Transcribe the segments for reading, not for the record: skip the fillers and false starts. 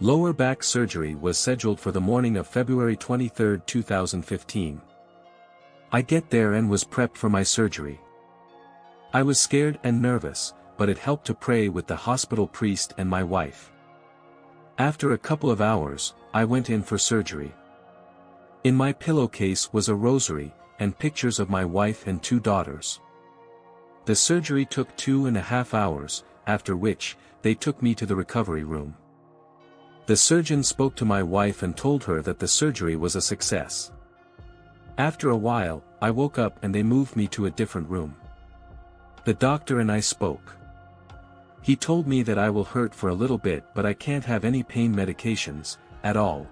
Lower back surgery was scheduled for the morning of February 23, 2015. I get there and was prepped for my surgery. I was scared and nervous, but it helped to pray with the hospital priest and my wife. After a couple of hours, I went in for surgery. In my pillowcase was a rosary, and pictures of my wife and 2 daughters. The surgery took 2.5 hours, after which, they took me to the recovery room. The surgeon spoke to my wife and told her that the surgery was a success. After a while, I woke up and they moved me to a different room. The doctor and I spoke. He told me that I will hurt for a little bit, but I can't have any pain medications, at all.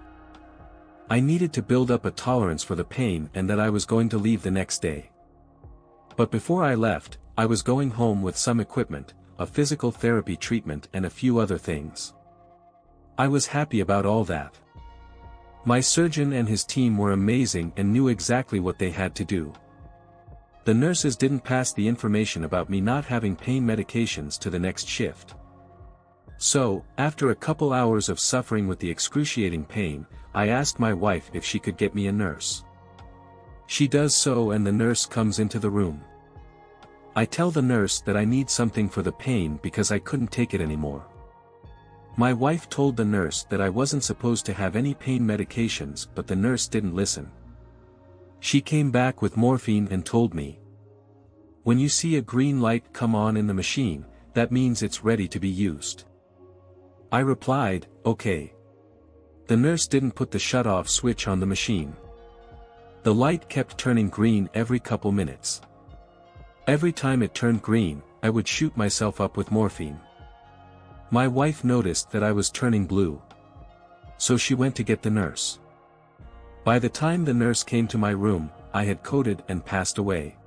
I needed to build up a tolerance for the pain and that I was going to leave the next day. But before I left, I was going home with some equipment, a physical therapy treatment and a few other things. I was happy about all that. My surgeon and his team were amazing and knew exactly what they had to do. The nurses didn't pass the information about me not having pain medications to the next shift. So, after a couple hours of suffering with the excruciating pain, I asked my wife if she could get me a nurse. She does so and the nurse comes into the room. I tell the nurse that I need something for the pain because I couldn't take it anymore. My wife told the nurse that I wasn't supposed to have any pain medications, but the nurse didn't listen. She came back with morphine and told me, "When you see a green light come on in the machine, that means it's ready to be used." I replied, "Okay." The nurse didn't put the shut-off switch on the machine. The light kept turning green every couple minutes. Every time it turned green, I would shoot myself up with morphine. My wife noticed that I was turning blue. So she went to get the nurse. By the time the nurse came to my room, I had coded and passed away.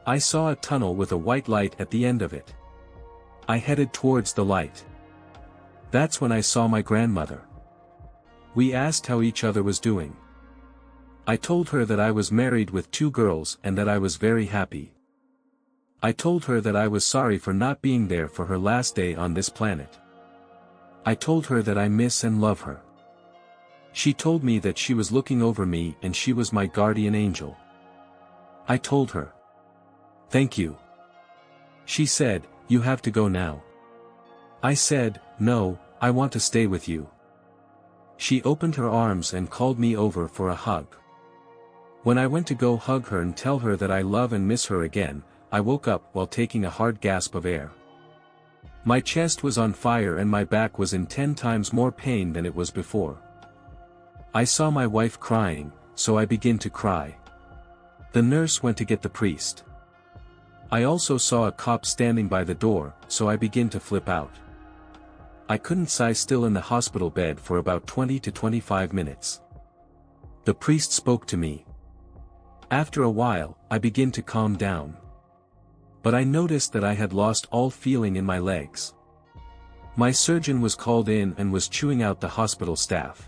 I saw a tunnel with a white light at the end of it. I headed towards the light. That's when I saw my grandmother. We asked how each other was doing. I told her that I was married with 2 girls and that I was very happy. I told her that I was sorry for not being there for her last day on this planet. I told her that I miss and love her. She told me that she was looking over me and she was my guardian angel. I told her, "Thank you." She said, "You have to go now." I said, "No, I want to stay with you." She opened her arms and called me over for a hug. When I went to go hug her and tell her that I love and miss her again, I woke up while taking a hard gasp of air. My chest was on fire and my back was in 10 times more pain than it was before. I saw my wife crying, so I began to cry. The nurse went to get the priest. I also saw a cop standing by the door, so I began to flip out. I couldn't sit still in the hospital bed for about 20 to 25 minutes. The priest spoke to me. After a while, I began to calm down. But I noticed that I had lost all feeling in my legs. My surgeon was called in and was chewing out the hospital staff.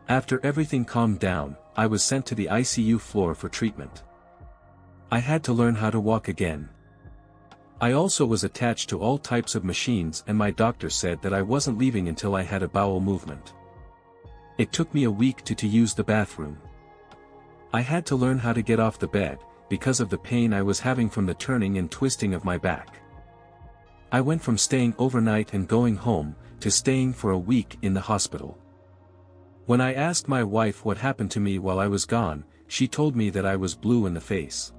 After everything calmed down, I was sent to the ICU floor for treatment. I had to learn how to walk again. I also was attached to all types of machines and my doctor said that I wasn't leaving until I had a bowel movement. It took me a week to use the bathroom. I had to learn how to get off the bed, because of the pain I was having from the turning and twisting of my back. I went from staying overnight and going home, to staying for a week in the hospital. When I asked my wife what happened to me while I was gone, she told me that I was blue in the face.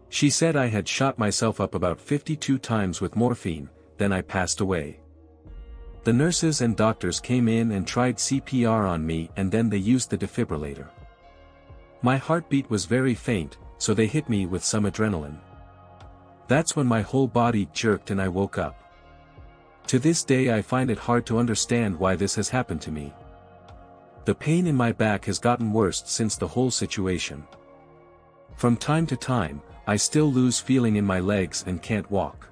She said I had shot myself up about 52 times with morphine, then I passed away. The nurses and doctors came in and tried CPR on me and then they used the defibrillator. My heartbeat was very faint, so they hit me with some adrenaline. That's when my whole body jerked and I woke up. To this day I find it hard to understand why this has happened to me. The pain in my back has gotten worse since the whole situation. From time to time, I still lose feeling in my legs and can't walk.